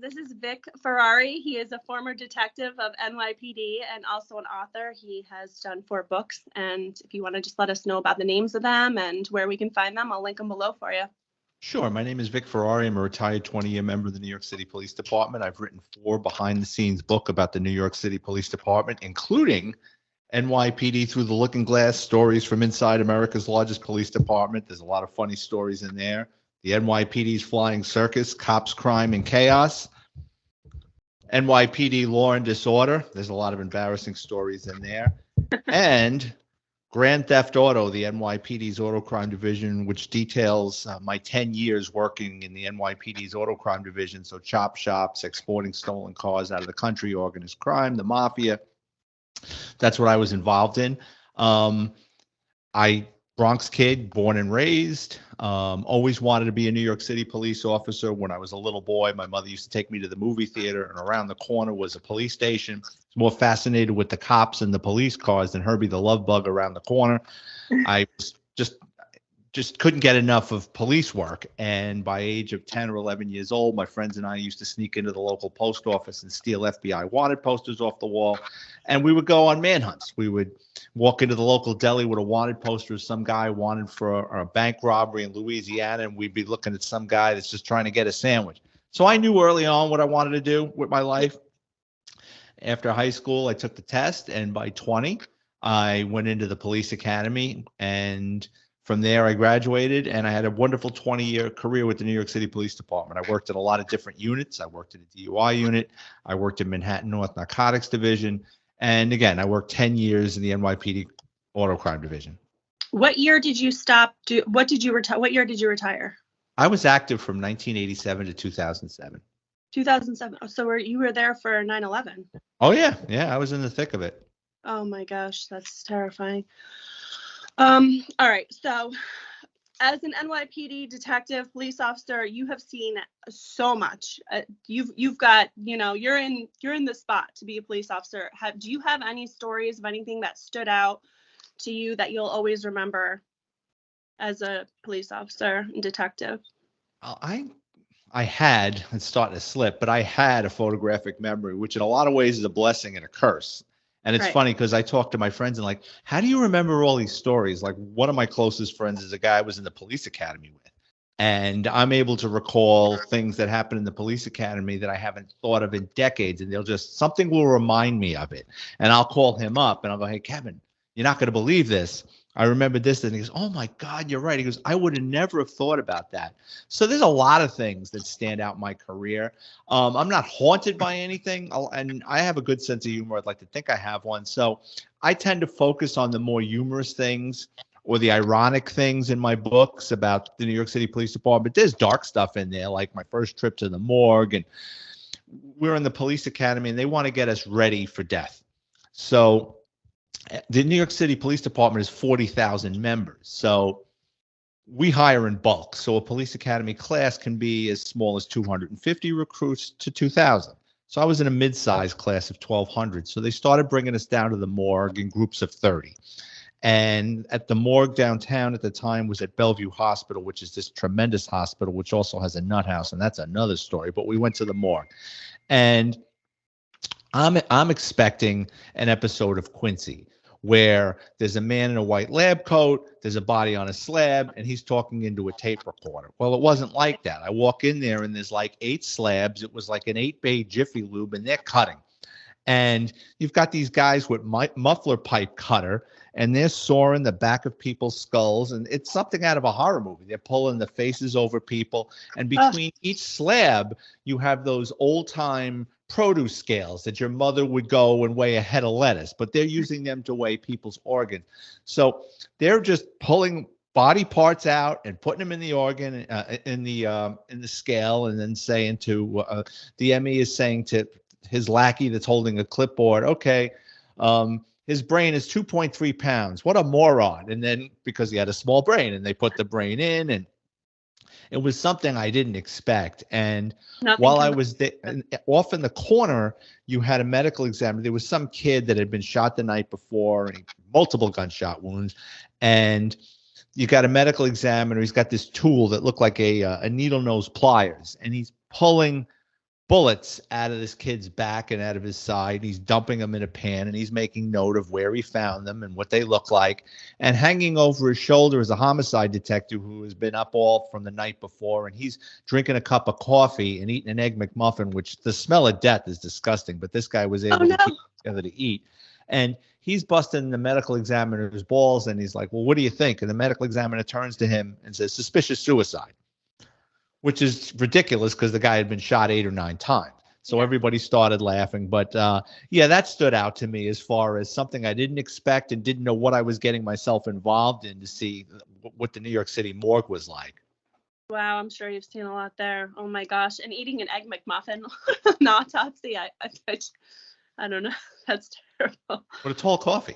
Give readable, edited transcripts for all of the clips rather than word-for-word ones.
This is Vic Ferrari. He is a former detective of NYPD and also an author. He has done 4 books. And if you want to just let us know about the names of them and where we can find them, I'll link them below for you. Sure. My name is Vic Ferrari. I'm a retired 20-year member of the New York City Police Department. I've written 4 behind-the-scenes books about the New York City Police Department, including NYPD Through the Looking Glass, stories from inside America's largest police department. There's a lot of funny stories in there. The NYPD's Flying Circus, Cops, Crime, and Chaos. NYPD Law and Disorder. There's a lot of embarrassing stories in there. And Grand Theft Auto, the NYPD's Auto Crime Division, which details my 10 years working in the NYPD's Auto Crime Division. So chop shops, exporting stolen cars out of the country, organized crime, the mafia. That's what I was involved in. Bronx kid, born and raised, always wanted to be a New York City police officer. When I was a little boy, my mother used to take me to the movie theater, and around the corner was a police station. I was more fascinated with the cops and the police cars than Herbie the Love Bug around the corner. I was just couldn't get enough of police work. And by age of 10 or 11 years old, my friends and I used to sneak into the local post office and steal FBI wanted posters off the wall. And we would go on manhunts. We would walk into the local deli with a wanted poster of some guy wanted for a bank robbery in Louisiana, and we'd be looking at some guy that's just trying to get a sandwich. So I knew early on what I wanted to do with my life. After high school, I took the test, and by 20, I went into the police academy, and from there, I graduated, and I had a wonderful 20-year career with the New York City Police Department. I worked in a lot of different units. I worked in a DUI unit. I worked in Manhattan North Narcotics Division. And again, I worked 10 years in the NYPD Auto Crime Division. What year did you stop? What year did you retire? I was active from 1987 to 2007. 2007. So you were there for 9/11. Oh, yeah. Yeah, I was in the thick of it. Oh, my gosh. That's terrifying. All right. So as an NYPD detective, police officer, you have seen so much. You've got, you're in the spot to be a police officer. Do you have any stories of anything that stood out to you that you'll always remember as a police officer and detective? I had, it's starting to slip, but I had a photographic memory, which in a lot of ways is a blessing and a curse. And it's funny because I talk to my friends and like, how do you remember all these stories? Like one of my closest friends is a guy I was in the police academy with. And I'm able to recall things that happened in the police academy that I haven't thought of in decades. And something will remind me of it. And I'll call him up and I'll go, hey, Kevin, you're not going to believe this. I remember this. And he goes, oh my God, you're right. He goes, I would have never have thought about that. So there's a lot of things that stand out in my career. I'm not haunted by anything, and I have a good sense of humor. I'd like to think I have one. So I tend to focus on the more humorous things or the ironic things in my books about the New York City Police Department. There's dark stuff in there, like my first trip to the morgue. And we're in the police academy, and they want to get us ready for death. So the New York City Police Department is 40,000 members. So we hire in bulk. So a police academy class can be as small as 250 recruits to 2,000. So I was in a mid-sized class of 1,200. So they started bringing us down to the morgue in groups of 30. And at the morgue downtown at the time was at Bellevue Hospital, which is this tremendous hospital, which also has a nut house. And that's another story. But we went to the morgue. And I'm expecting an episode of Quincy, where there's a man in a white lab coat, there's a body on a slab, and he's talking into a tape recorder. Well, it wasn't like that. I walk in there, and there's like 8 slabs. It was like an 8-bay Jiffy Lube, and they're cutting. And you've got these guys with muffler pipe cutter, and they're sawing the back of people's skulls, and it's something out of a horror movie. They're pulling the faces over people, and between each slab, you have those old-time produce scales that your mother would go and weigh a head of lettuce, but they're using them to weigh people's organs. So they're just pulling body parts out and putting them in the organ, in the scale, and then saying to the ME is saying to his lackey that's holding a clipboard, okay, his brain is 2.3 pounds. What a moron. And then because he had a small brain, and they put the brain in, and it was something I didn't expect. And while I was there, off in the corner, you had a medical examiner. There was some kid that had been shot the night before, and multiple gunshot wounds. And you got a medical examiner. He's got this tool that looked like a needle nose pliers, and he's pulling bullets out of this kid's back and out of his side. He's dumping them in a pan, and he's making note of where he found them and what they look like. And hanging over his shoulder is a homicide detective who has been up all from the night before, and he's drinking a cup of coffee and eating an Egg McMuffin, which the smell of death is disgusting, but this guy was able to keep it together to eat. And he's busting the medical examiner's balls, and he's like, well, what do you think? And the medical examiner turns to him and says, suspicious suicide, which is ridiculous because the guy had been shot 8 or 9 times. So everybody started laughing. But yeah, that stood out to me as far as something I didn't expect and didn't know what I was getting myself involved in, to see what the New York City morgue was like. Wow, I'm sure you've seen a lot there. Oh my gosh. And eating an Egg McMuffin on an autopsy, I don't know. That's terrible. With a tall coffee.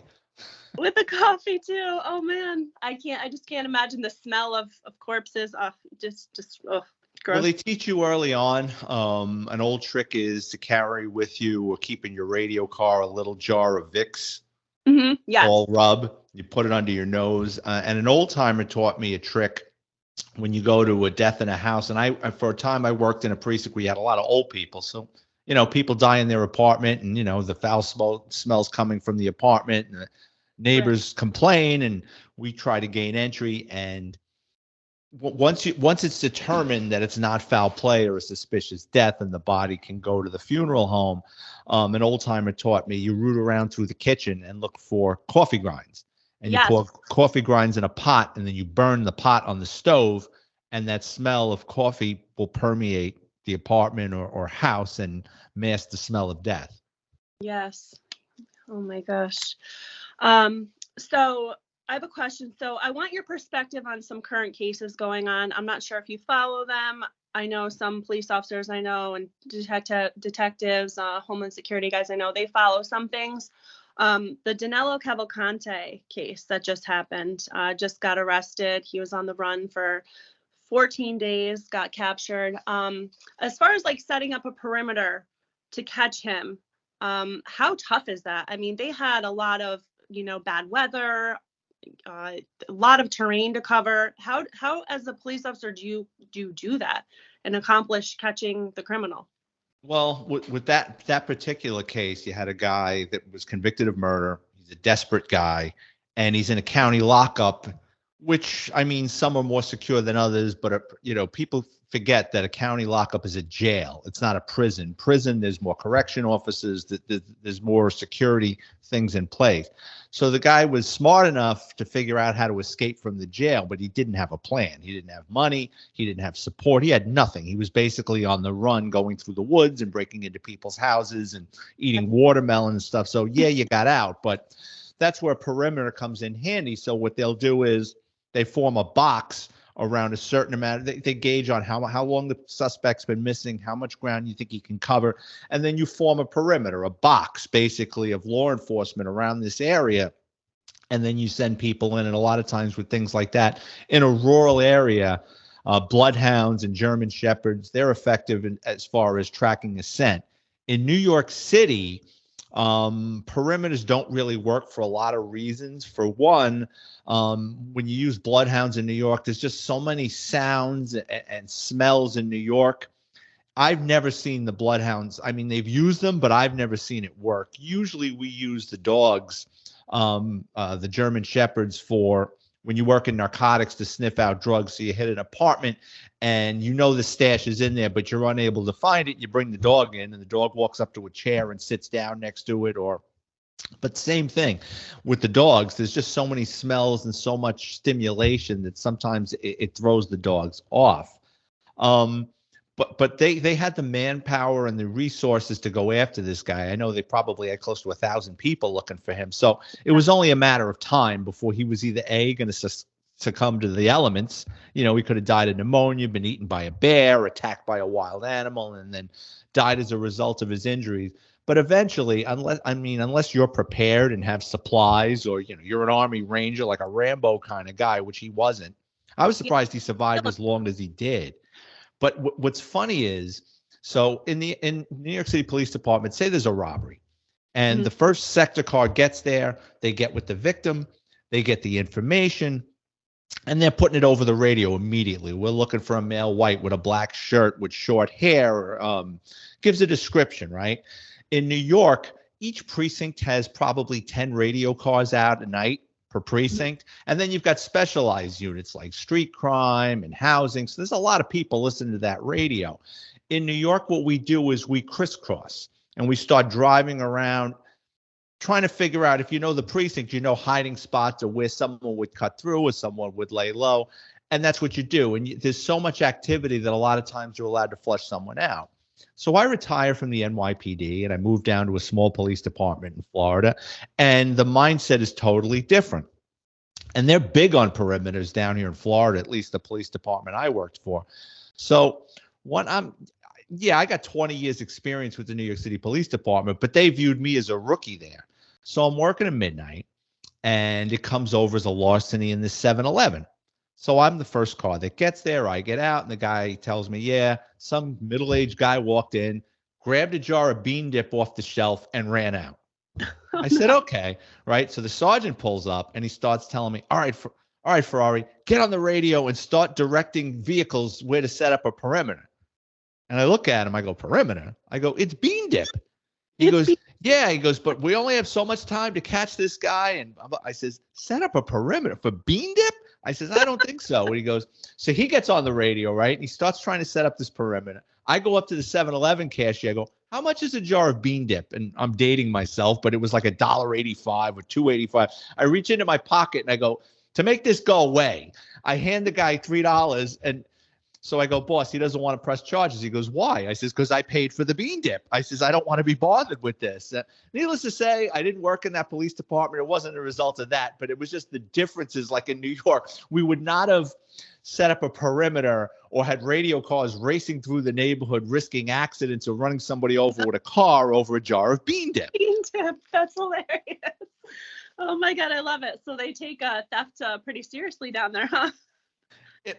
With the coffee too. Oh man, I just can't imagine the smell of corpses. Just gross. Well, they teach you early on. An old trick is to carry with you or keep in your radio car a little jar of Vicks. Mm-hmm. Yeah. All rub. You put it under your nose. And an old timer taught me a trick when you go to a death in a house. And for a time, I worked in a precinct. We had a lot of old people. So, people die in their apartment, and, the foul smells coming from the apartment, and the neighbors complain, and we try to gain entry. And once it's determined that it's not foul play or a suspicious death and the body can go to the funeral home, an old timer taught me, you root around through the kitchen and look for coffee grinds, and you pour coffee grinds in a pot, and then you burn the pot on the stove, and that smell of coffee will permeate the apartment or house and mask the smell of death. Yes. Oh my gosh. So I have a question. So I want your perspective on some current cases going on. I'm not sure if you follow them. I know some police officers and detectives, Homeland Security guys, I know they follow some things. The Danilo Cavalcante case that just happened, just got arrested. He was on the run for 14 days, got captured. As far as setting up a perimeter to catch him, how tough is that? I mean, they had a lot of, bad weather, a lot of terrain to cover. How as a police officer do you do that and accomplish catching the criminal? Well, with that particular case, you had a guy that was convicted of murder. He's a desperate guy, and he's in a county lockup, which, I mean, some are more secure than others, but, people forget that a county lockup is a jail. It's not a prison. Prison, there's more correction officers, there's more security things in place. So the guy was smart enough to figure out how to escape from the jail, but he didn't have a plan. He didn't have money. He didn't have support. He had nothing. He was basically on the run, going through the woods and breaking into people's houses and eating watermelon and stuff. So, yeah, you got out, but that's where perimeter comes in handy. So what they'll do is they form a box around a certain amount. They gauge on how long the suspect's been missing, how much ground you think he can cover, and then you form a perimeter, a box basically of law enforcement around this area, and then you send people in. And a lot of times with things like that in a rural area, bloodhounds and German shepherds, they're effective as far as tracking a scent. In New York City, perimeters don't really work for a lot of reasons. For one, when you use bloodhounds in New York, there's just so many sounds and smells in New York. I've never seen the bloodhounds. I mean, they've used them, but I've never seen it work. Usually we use the dogs, the German shepherds, for when you work in narcotics, to sniff out drugs. So you hit an apartment and the stash is in there, but you're unable to find it. You bring the dog in, and the dog walks up to a chair and sits down next to it. But same thing with the dogs. There's just so many smells and so much stimulation that sometimes it throws the dogs off. But they had the manpower and the resources to go after this guy. I know they probably had close to 1,000 people looking for him. So it was only a matter of time before he was either going to succumb to the elements. He could have died of pneumonia, been eaten by a bear, attacked by a wild animal, and then died as a result of his injuries. But eventually, unless you're prepared and have supplies, or you're an Army Ranger, like a Rambo kind of guy, which he wasn't. I was surprised he survived as long as he did. But what's funny is, so in New York City Police Department, say there's a robbery, and the first sector car gets there, they get with the victim, they get the information, and they're putting it over the radio immediately. We're looking for a male white with a black shirt with short hair. gives a description, right? In New York, each precinct has probably 10 radio cars out at night per precinct. And then you've got specialized units like street crime and housing. So there's a lot of people listening to that radio. In New York, what we do is we crisscross and we start driving around trying to figure out, if you know the precinct, you know hiding spots or where someone would cut through or someone would lay low. And that's what you do. And there's so much activity that a lot of times you're allowed to flush someone out. So I retired from the NYPD and I moved down to a small police department in Florida. And the mindset is totally different. And they're big on perimeters down here in Florida, at least the police department I worked for. So I got 20 years experience with the New York City Police Department, but they viewed me as a rookie there. So I'm working at midnight and it comes over as a larceny in the 7-Eleven. So I'm the first car that gets there. I get out and the guy tells me, yeah, some middle-aged guy walked in, grabbed a jar of bean dip off the shelf and ran out. I said, okay, right? So the sergeant pulls up and he starts telling me, all right, Ferrari, get on the radio and start directing vehicles where to set up a perimeter. And I look at him, I go, perimeter? I go, it's bean dip. He goes, yeah. He goes, but we only have so much time to catch this guy. And I says, set up a perimeter for bean dip? I says, I don't think so. And he goes, so he gets on the radio, right? And he starts trying to set up this perimeter. I go up to the 7-Eleven cashier. I go, how much is a jar of bean dip? And I'm dating myself, but it was like $1.85 or $2.85. I reach into my pocket and I go, to make this go away, I hand the guy $3. And so I go, boss, he doesn't want to press charges. He goes, why? I says, because I paid for the bean dip. I says, I don't want to be bothered with this. Needless to say, I didn't work in that police department. It wasn't a result of that, but it was just the differences. Like in New York, we would not have set up a perimeter or had radio cars racing through the neighborhood, risking accidents or running somebody over with a car over a jar of bean dip. Bean dip, that's hilarious. Oh my God, I love it. So they take theft pretty seriously down there, huh?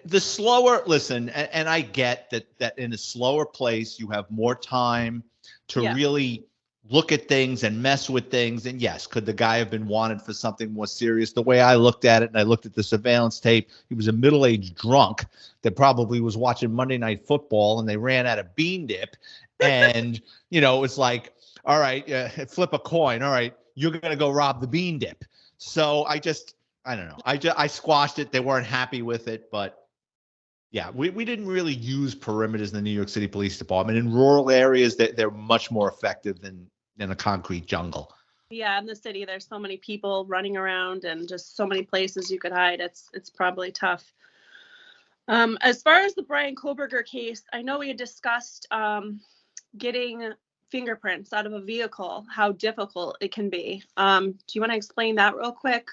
The slower, listen, and I get that in a slower place, you have more time to really look at things and mess with things. And yes, could the guy have been wanted for something more serious? The way I looked at it, and I looked at the surveillance tape, he was a middle-aged drunk that probably was watching Monday Night Football, and they ran out of bean dip. And, it's like, all right, flip a coin. All right, you're going to go rob the bean dip. So I don't know. I squashed it. They weren't happy with it, but yeah, we didn't really use perimeters in the New York City Police Department. In rural areas, they're much more effective than in a concrete jungle. Yeah, in the city, there's so many people running around and just so many places you could hide. It's probably tough. As far as the Brian Koberger case, I know we had discussed getting fingerprints out of a vehicle, how difficult it can be. Do you want to explain that real quick?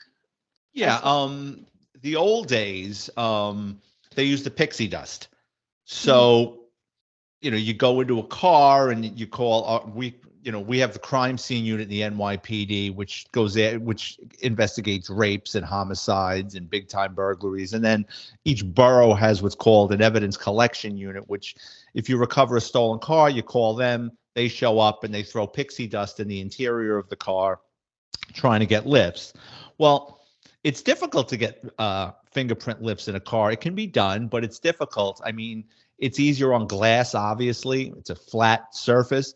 Yeah, the old days, they used the pixie dust. So, you go into a car and you call, we have the crime scene unit in the NYPD, which goes there, which investigates rapes and homicides and big time burglaries. And then each borough has what's called an evidence collection unit, which if you recover a stolen car, you call them, they show up and they throw pixie dust in the interior of the car trying to get lifts. Well, it's difficult to get fingerprint lifts in a car. It can be done, but it's difficult. I mean, it's easier on glass, obviously. It's a flat surface.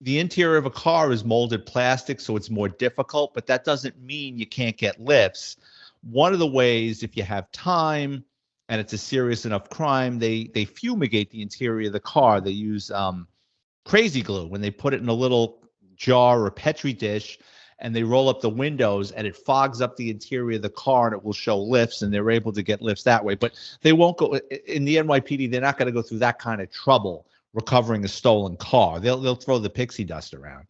The interior of a car is molded plastic, so it's more difficult, but that doesn't mean you can't get lifts. One of the ways, if you have time and it's a serious enough crime, they fumigate the interior of the car. They use crazy glue when they put it in a little jar or Petri dish, and they roll up the windows and it fogs up the interior of the car and it will show lifts, and they're able to get lifts that way. But they won't go in the NYPD. They're not going to go through that kind of trouble recovering a stolen car. They'll throw the pixie dust around.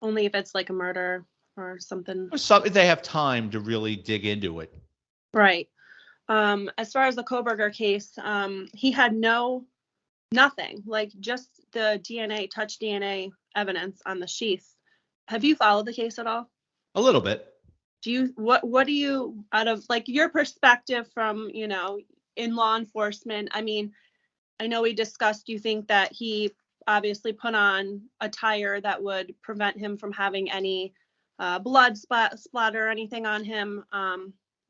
Only if it's like a murder or something. Or they have time to really dig into it. Right. As far as the Koberger case, he had nothing, like just the touch DNA evidence on the sheath. Have you followed the case at all? A little bit. What do you, out of like your perspective from, in law enforcement, I mean, I know we discussed, you think that he obviously put on a tire that would prevent him from having any blood splatter or anything on him.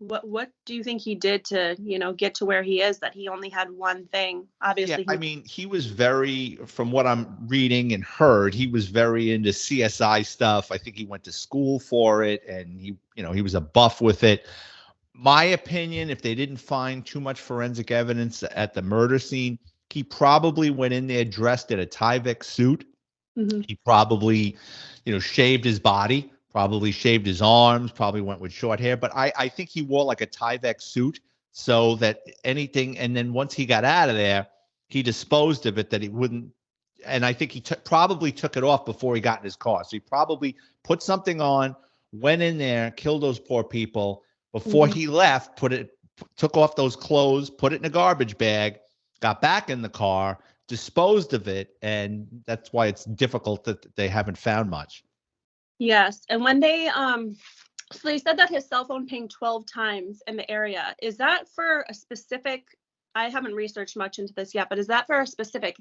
What do you think he did to, get to where he is, that he only had one thing? Yeah, Obviously, I mean, he was very, from what I'm reading and heard, he was very into CSI stuff. I think he went to school for it, and he was a buff with it. My opinion, if they didn't find too much forensic evidence at the murder scene, he probably went in there dressed in a Tyvek suit. mm-hmm. He probably, shaved his body, probably shaved his arms, probably went with short hair. But I think he wore like a Tyvek suit so that anything, and then once he got out of there, he disposed of it that he wouldn't. And I think he probably took it off before he got in his car. So he probably put something on, went in there, killed those poor people. Before he left, took off those clothes, put it in a garbage bag, got back in the car, disposed of it, and that's why it's difficult that they haven't found much. Yes, and when so they said that his cell phone pinged 12 times in the area. Is that for a specific? I haven't researched much into this yet, but is that for a specific,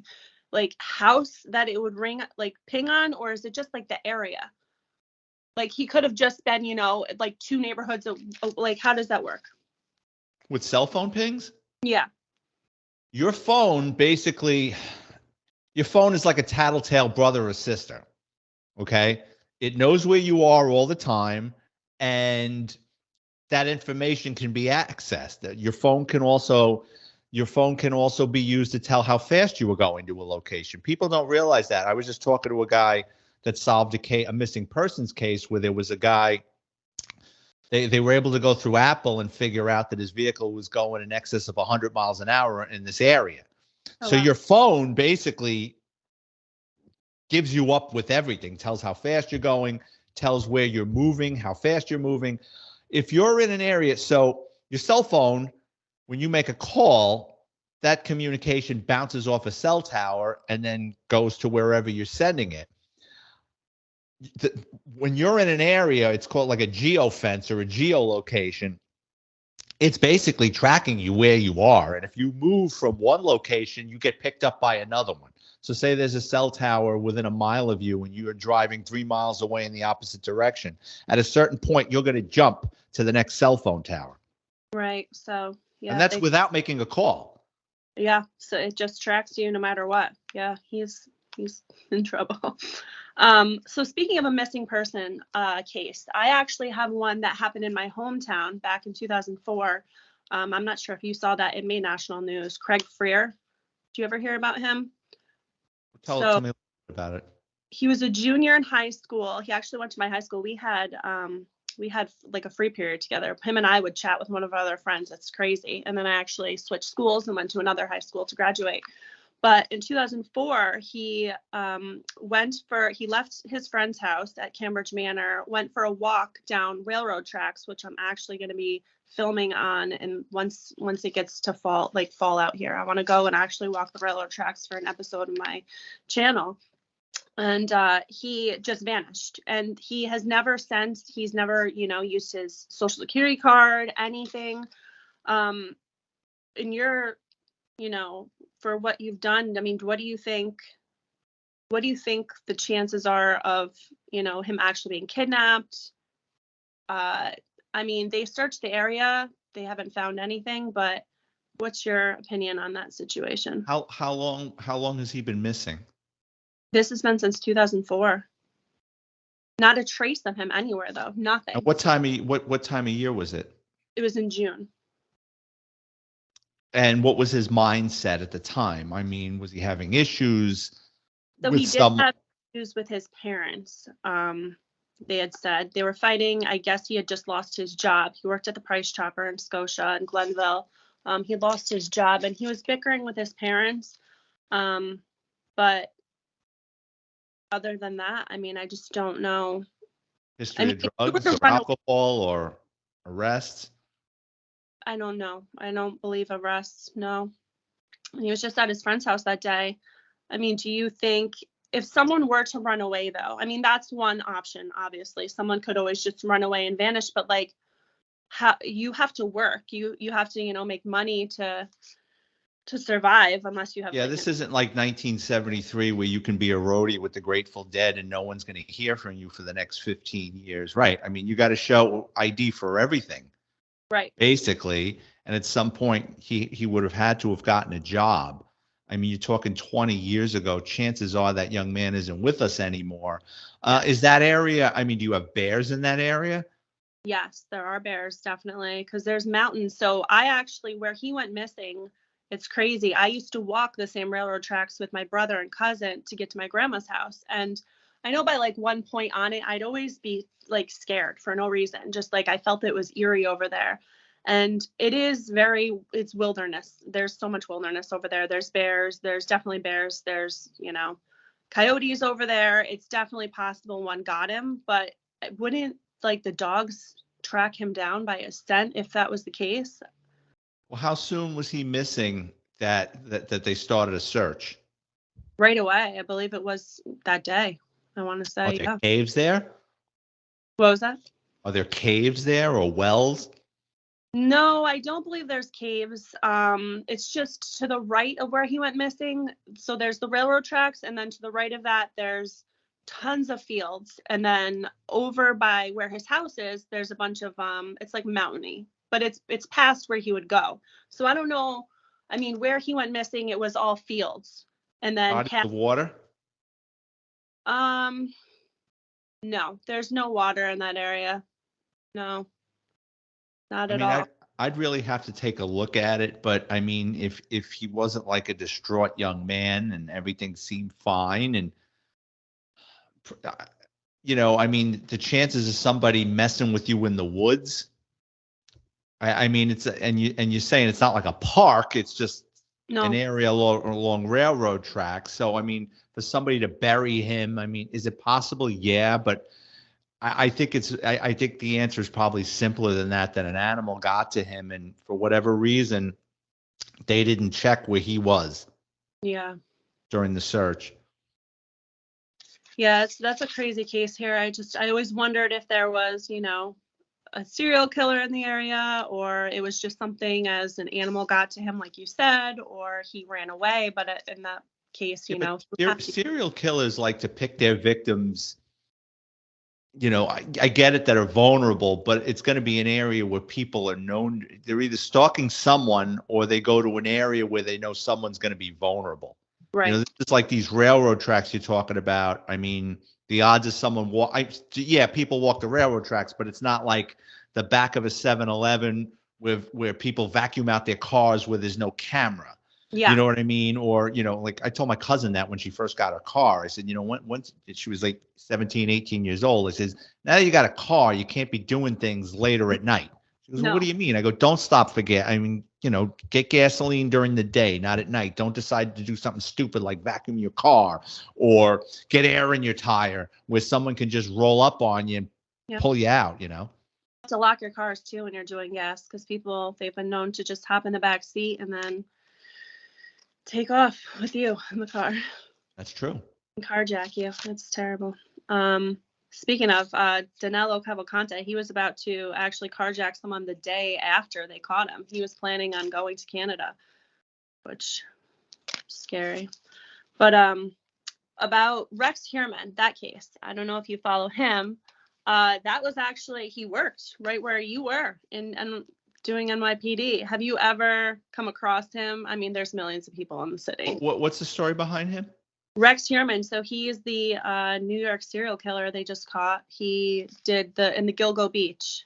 like, house that it would ping on, or is it just like the area? Like, he could have just been, like 2 neighborhoods. Like, how does that work? With cell phone pings? Yeah. Your phone is like a tattletale brother or sister. Okay? It knows where you are all the time, and that information can be accessed. Your phone can also be used to tell how fast you were going to a location. People don't realize that. I was just talking to a guy that solved a missing persons case where there was a guy. They were able to go through Apple and figure out that his vehicle was going in excess of 100 miles an hour in this area. Oh, so wow. Your phone basically gives you up with everything, tells how fast you're going, tells where you're moving, how fast you're moving. If you're in an area, so your cell phone, when you make a call, that communication bounces off a cell tower and then goes to wherever you're sending it. When you're in an area, it's called like a geofence or a geolocation. It's basically tracking you where you are. And if you move from one location, you get picked up by another one. So say there's a cell tower within a mile of you and you are driving 3 miles away in the opposite direction. At a certain point, you're going to jump to the next cell phone tower. Right. So, yeah. And that's without making a call. Yeah. So it just tracks you no matter what. Yeah. He's in trouble. So speaking of a missing person case, I actually have one that happened in my hometown back in 2004. I'm not sure if you saw that. It made national news. Craig Freer. Do you ever hear about him? Tell me a little bit about it. He was a junior in high school. He actually went to my high school. We had like a free period together. Him and I would chat with one of our other friends. That's crazy. And then I actually switched schools and went to another high school to graduate. But in 2004, he left his friend's house at Cambridge Manor, went for a walk down railroad tracks, which I'm actually going to be filming on. And once it gets to fall out here, I want to go and actually walk the railroad tracks for an episode of my channel. And he just vanished. And he has never since. He's never, used his social security card, anything. And you're, for what you've done, I mean, what do you think the chances are of, him actually being kidnapped? I mean, they searched the area. They haven't found anything, but what's your opinion on that situation? How long has he been missing? This has been since 2004. Not a trace of him anywhere, though. Nothing. And what time of year was it? It was in June. And what was his mindset at the time? I mean, was he having issues? So he did have issues with his parents. They had said they were fighting. I guess he had just lost his job. He worked at the Price Chopper in Scotia and Glenville. He lost his job and he was bickering with his parents. But other than that, I mean, I just don't know. History of drugs or alcohol or arrests? I don't know. I don't believe arrests. No. He was just at his friend's house that day. I mean, do you think if someone were to run away, though, I mean, that's one option, obviously. Someone could always just run away and vanish. But like, you have to work. You have to, make money to survive unless you have. Yeah, this isn't like 1973 where you can be a roadie with the Grateful Dead and no one's going to hear from you for the next 15 years. Right. I mean, you got to show ID for everything. Right. basically. And at some point, he would have had to have gotten a job. I mean, you're talking 20 years ago. Chances are that young man isn't with us anymore. Is that area? I mean, do you have bears in that area? Yes, there are bears, definitely, because there's mountains. So I actually, where he went missing, it's crazy. I used to walk the same railroad tracks with my brother and cousin to get to my grandma's house. And I know by like one point on it, I'd always be like scared for no reason. Just like I felt it was eerie over there. And it's wilderness. There's so much wilderness over there. There's bears. There's definitely bears. There's, coyotes over there. It's definitely possible one got him, but wouldn't like the dogs track him down by a scent if that was the case? Well, how soon was he missing that they started a search? Right away. I believe it was that day. I want to say. Are there caves there? What was that? Are there caves there or wells? No, I don't believe there's caves. It's just to the right of where he went missing. So there's the railroad tracks, and then to the right of that, there's tons of fields. And then over by where his house is, there's a bunch of it's like mountainy, but it's past where he would go. So I don't know. I mean, where he went missing, it was all fields. And then Body of water? No, there's no water in that area. No. Not at all. I'd really have to take a look at it, but I mean, if he wasn't like a distraught young man and everything seemed fine, and I mean, the chances of somebody messing with you in the woods, I mean, you're saying it's not like a park, it's just an area along railroad tracks. So I mean, for somebody to bury him, I mean, is it possible? Yeah, but I think the answer is probably simpler than that an animal got to him, and for whatever reason, they didn't check where he was. Yeah. During the search. Yeah, that's a crazy case here. I always wondered if there was, a serial killer in the area, or it was just something as an animal got to him, like you said, or he ran away. But in that case, serial killers like to pick their victims. I get it that are vulnerable, but it's going to be an area where people are known. They're either stalking someone or they go to an area where they know someone's going to be vulnerable. Right. It's like these railroad tracks you're talking about. I mean, the odds of someone people walk the railroad tracks, but it's not like the back of a 7-Eleven where people vacuum out their cars where there's no camera. Yeah. You know what I mean? Or, like I told my cousin that when she first got her car, I said, once she was like 17, 18 years old, I says, now that you got a car, you can't be doing things later at night. She goes, well, what do you mean? I go, don't stop for gas. I mean, get gasoline during the day, not at night. Don't decide to do something stupid like vacuum your car or get air in your tire where someone can just roll up on you and pull you out, You have to lock your cars too when you're doing gas, because they've been known to just hop in the back seat and then take off with you in the car. That's true. And carjack you. That's terrible. Speaking of Danilo Cavalcante, he was about to actually carjack someone the day after they caught him. He was planning on going to Canada, which scary. But about Rex Heuermann, that case, I don't know if you follow him. That was actually, he worked right where you were in doing NYPD. Have you ever come across him? I mean, there's millions of people in the city. What's the story behind him? Rex Heuermann. So he is the New York serial killer they just caught. He did in the Gilgo Beach.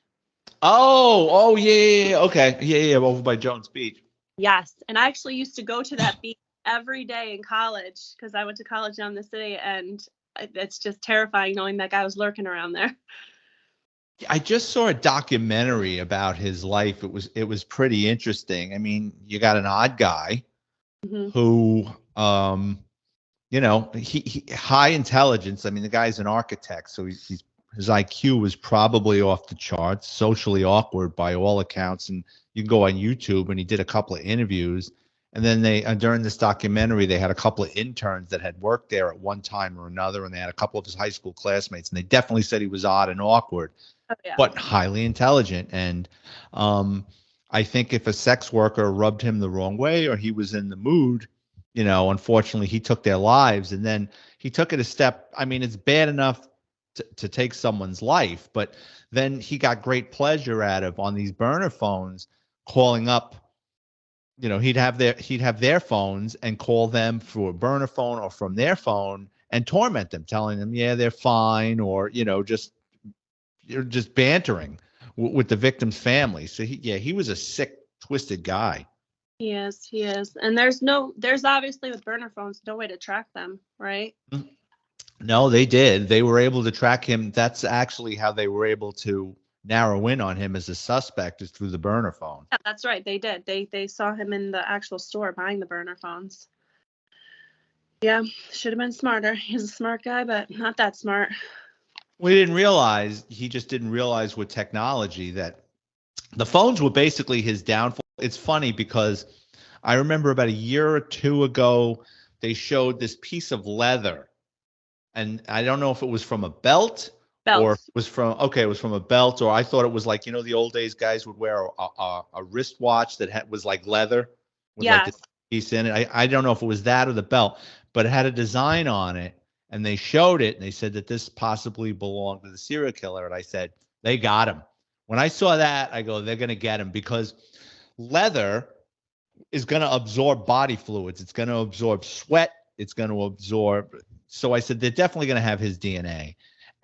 Oh, yeah. Okay. Yeah. Over by Jones Beach. Yes. And I actually used to go to that beach every day in college because I went to college down in the city, and it's just terrifying knowing that guy was lurking around there. I just saw a documentary about his life. It was pretty interesting. I mean, you got an odd guy who, he high intelligence. I mean, the guy's an architect, so his IQ was probably off the charts, socially awkward by all accounts. And you can go on YouTube, and he did a couple of interviews. And then during this documentary, they had a couple of interns that had worked there at one time or another, and they had a couple of his high school classmates, and they definitely said he was odd and awkward. Oh, yeah. But highly intelligent. And I think if a sex worker rubbed him the wrong way or he was in the mood, unfortunately, he took their lives. And then he took it a step. I mean, it's bad enough to take someone's life. But then he got great pleasure out of, on these burner phones, calling up. He'd have their phones and call them through a burner phone or from their phone and torment them, telling them, yeah, they're fine, or just bantering with the victim's family. So he was a sick, twisted guy. He is. And there's obviously with burner phones, no way to track them, right? No, they did. They were able to track him. That's actually how they were able to narrow in on him as a suspect, is through the burner phone. Yeah, that's right. They did. They saw him in the actual store buying the burner phones. Yeah, should have been smarter. He's a smart guy, but not that smart. He just didn't realize with technology that the phones were basically his downfall. It's funny because I remember about a year or two ago, they showed this piece of leather, and I don't know if it was from a belt. Or it was from a belt, or I thought it was like, the old days guys would wear a wristwatch that was like leather with like this piece in it. I don't know if it was that or the belt, but it had a design on it, and they showed it, and they said that this possibly belonged to the serial killer. And I said, they got him. When I saw that, I go, they're going to get him, because leather is going to absorb body fluids. It's going to absorb sweat. It's going to absorb. So I said, they're definitely going to have his DNA.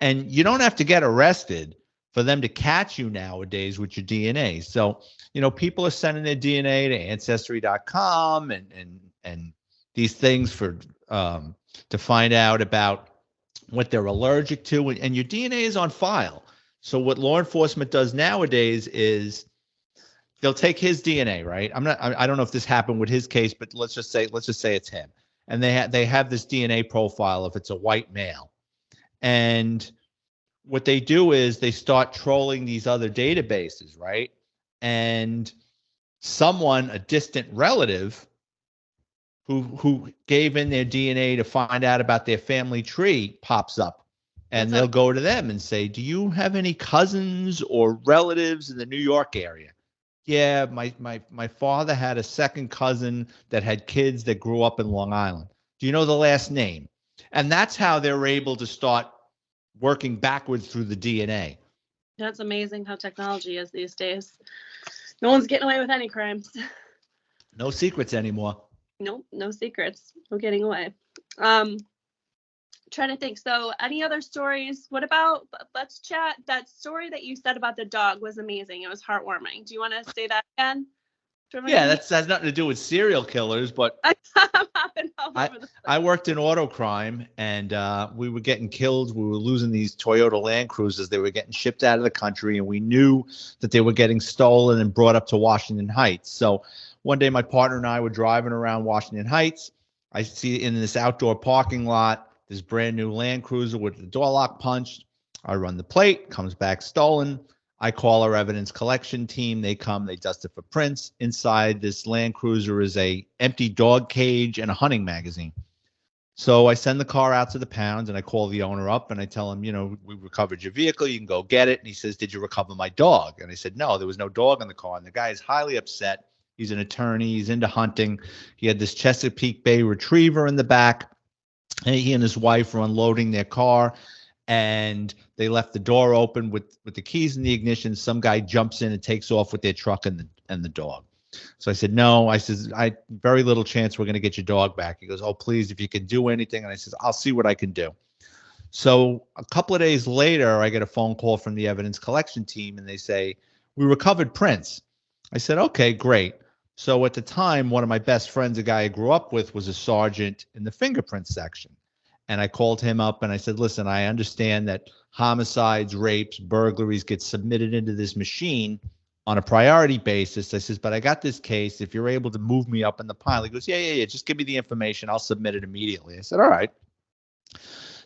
And you don't have to get arrested for them to catch you nowadays with your DNA. So, people are sending their DNA to Ancestry.com and these things for to find out about what they're allergic to, and your DNA is on file. So what law enforcement does nowadays is they'll take his DNA, right? I don't know if this happened with his case, but let's just say it's him, and they have this DNA profile if it's a white male. And what they do is they start trolling these other databases, right? And a distant relative who gave in their DNA to find out about their family tree pops up, and they'll go to them and say, do you have any cousins or relatives in the New York area? Yeah, my father had a second cousin that had kids that grew up in Long Island. Do you know the last name? And that's how they're able to start working backwards through the DNA. That's amazing how technology is these days. No one's getting away with any crimes. No secrets anymore. Nope, no secrets. No getting away. Trying to think. So any other stories? Let's chat. That story that you said about the dog was amazing. It was heartwarming. Do you want to say that again? Yeah, that has nothing to do with serial killers, but I worked in auto crime, and we were getting killed. We were losing these Toyota Land Cruisers. They were getting shipped out of the country, and we knew that they were getting stolen and brought up to Washington Heights. So one day my partner and I were driving around Washington Heights. I see in this outdoor parking lot this brand new Land Cruiser with the door lock punched. I run the plate, comes back stolen. I call our evidence collection team. They come, they dust it for prints. Inside this Land Cruiser is a empty dog cage and a hunting magazine. So I send the car out to the pound, and I call the owner up, and I tell him, we recovered your vehicle. You can go get it. And he says, did you recover my dog? And I said, no, there was no dog in the car. And the guy is highly upset. He's an attorney. He's into hunting. He had this Chesapeake Bay Retriever in the back. And he and his wife were unloading their car, and they left the door open with the keys in the ignition. Some guy jumps in and takes off with their truck and the dog. So I said, no. I said, very little chance we're going to get your dog back. He goes, oh, please, if you can do anything. And I says, I'll see what I can do. So a couple of days later, I get a phone call from the evidence collection team, and they say, we recovered prints. I said, okay, great. So at the time, one of my best friends, a guy I grew up with, was a sergeant in the fingerprint section. And I called him up and I said, listen, I understand that homicides, rapes, burglaries get submitted into this machine on a priority basis. I says, but I got this case. If you're able to move me up in the pile. He goes, yeah. Just give me the information. I'll submit it immediately. I said, all right.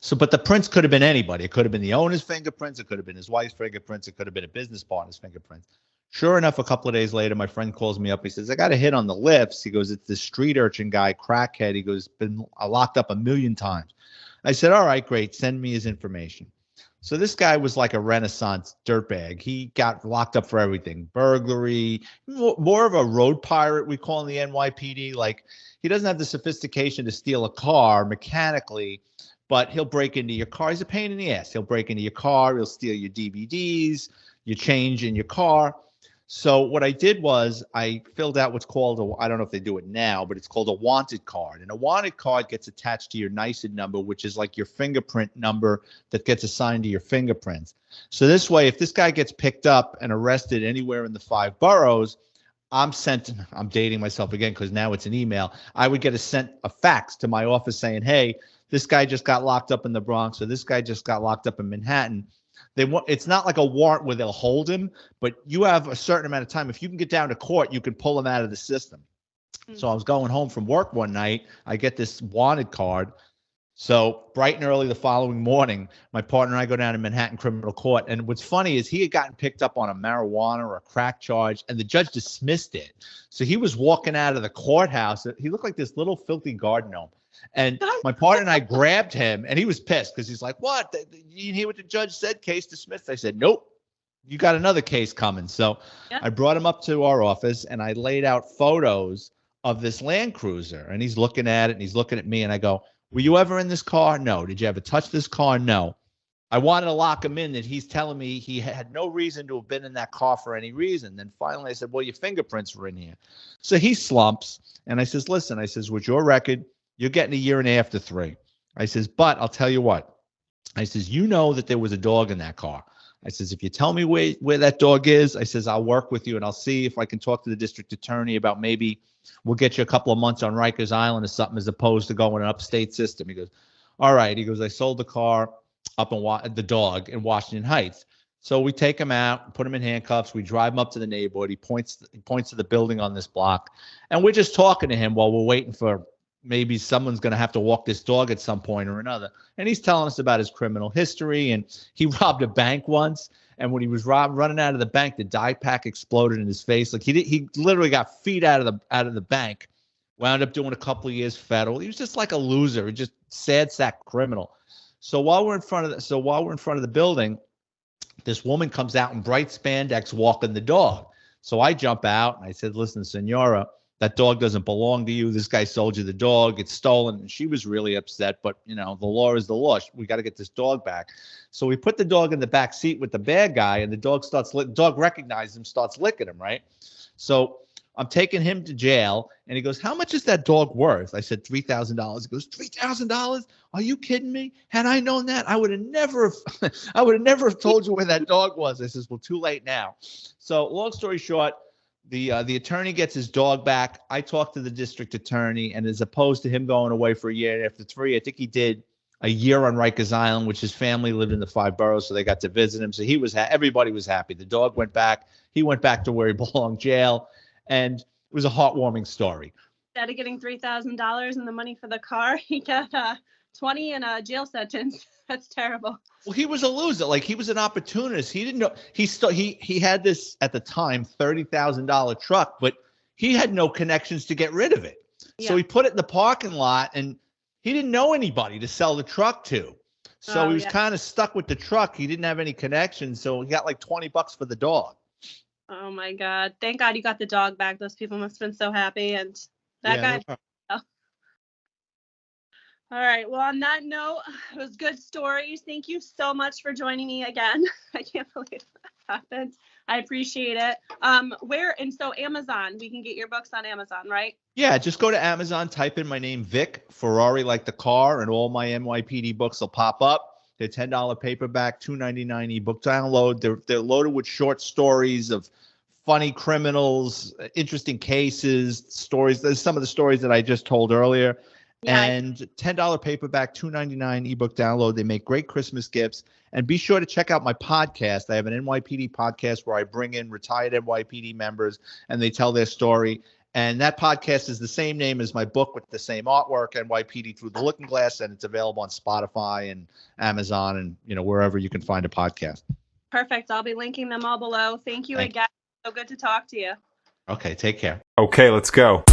So, but the prints could have been anybody. It could have been the owner's fingerprints. It could have been his wife's fingerprints. It could have been a business partner's fingerprints. Sure enough, a couple of days later, my friend calls me up. He says, I got a hit on the lifts. He goes, it's this street urchin guy, crackhead. He goes, been locked up 1 million times. I said, all right, great. Send me his information. So this guy was like a Renaissance dirtbag. He got locked up for everything. Burglary, more of a road pirate, we call in the NYPD. Like, he doesn't have the sophistication to steal a car mechanically, but he'll break into your car. He's a pain in the ass. He'll break into your car. He'll steal your DVDs, your change in your car. So what I did was I filled out what's called I don't know if they do it now, but it's called a wanted card. And a wanted card gets attached to your NYPD number, which is like your fingerprint number that gets assigned to your fingerprints. So this way, if this guy gets picked up and arrested anywhere in the 5 boroughs, I'm dating myself again because now it's an email. I would get sent a fax to my office saying, hey, this guy just got locked up in the Bronx, or this guy just got locked up in Manhattan. It's not like a warrant where they'll hold him, but you have a certain amount of time. If you can get down to court, you can pull him out of the system. So I was going home from work one night. I get this wanted card. So bright and early the following morning, my partner and I go down to Manhattan Criminal Court. And what's funny is he had gotten picked up on a marijuana or a crack charge, and the judge dismissed it. So he was walking out of the courthouse. He looked like this little filthy garden gnome. And my partner and I grabbed him, and he was pissed because he's like, what? You didn't hear what the judge said? Case dismissed. I said, nope, you got another case coming. So I brought him up to our office, and I laid out photos of this Land Cruiser. And he's looking at it, and he's looking at me, and I go, were you ever in this car? No. Did you ever touch this car? No. I wanted to lock him in that he's telling me he had no reason to have been in that car for any reason. Then finally I said, well, your fingerprints were in here. So he slumps, and I says, listen, I says, with your record, you're getting 1.5 years to 3. I says, but I'll tell you what. I says, you know that there was a dog in that car. I says, if you tell me where that dog is, I says, I'll work with you and I'll see if I can talk to the district attorney about maybe we'll get you a couple of months on Rikers Island or something as opposed to going an upstate system. He goes, all right. He goes, I sold the car up in the dog in Washington Heights. So we take him out, put him in handcuffs. We drive him up to the neighborhood. He points to the building on this block. And we're just talking to him while we're waiting for maybe someone's going to have to walk this dog at some point or another. And he's telling us about his criminal history. And he robbed a bank once. And when he was running out of the bank, the dye pack exploded in his face. Like he literally got feet out of the bank. Wound up doing a couple of years federal. He was just like a loser, just sad sack criminal. So while we're in front of the building, this woman comes out in bright spandex walking the dog. So I jump out and I said, listen, Senora, that dog doesn't belong to you. This guy sold you the dog. It's stolen. And she was really upset. But, the law is the law. We got to get this dog back. So we put the dog in the back seat with the bad guy, and the dog recognizes him, starts licking him, right? So I'm taking him to jail, and he goes, how much is that dog worth? I said, $3,000. He goes, $3,000? Are you kidding me? Had I known that, I would have never told you where that dog was. I says, well, too late now. So long story short, the attorney gets his dog back. I talked to the district attorney, and as opposed to him going away for 1 year after 3, I think he did a year on Rikers Island, which his family lived in the 5 boroughs, so they got to visit him. So he was everybody was happy. The dog went back. He went back to where he belonged, jail, and it was a heartwarming story. Instead of getting $3,000 and the money for the car, he got 20 and a jail sentence. That's terrible. Well, he was a loser. Like, he was an opportunist. He didn't know. He had this, at the time, $30,000 truck, but he had no connections to get rid of it. Yeah. So he put it in the parking lot, and he didn't know anybody to sell the truck to. So he was kind of stuck with the truck. He didn't have any connections, so he got like $20 for the dog. Oh, my God. Thank God you got the dog back. Those people must have been so happy. And that guy. No. All right. Well, on that note, it was good stories. Thank you so much for joining me again. I can't believe that happened. I appreciate it. So Amazon, we can get your books on Amazon, right? Yeah, just go to Amazon, type in my name, Vic Ferrari, like the car, and all my NYPD books will pop up. They're $10 paperback, $2.99 ebook download. They're loaded with short stories of funny criminals, interesting cases, stories. There's some of the stories that I just told earlier. Yeah, and $10 paperback, $2.99 ebook download. They make great Christmas gifts. And be sure to check out my podcast. I have an NYPD podcast where I bring in retired NYPD members and they tell their story. And that podcast is the same name as my book with the same artwork, NYPD Through the Looking Glass, and it's available on Spotify and Amazon and wherever you can find a podcast. Perfect. I'll be linking them all below. Thank you again. So good to talk to you. Okay, take care. Okay, let's go.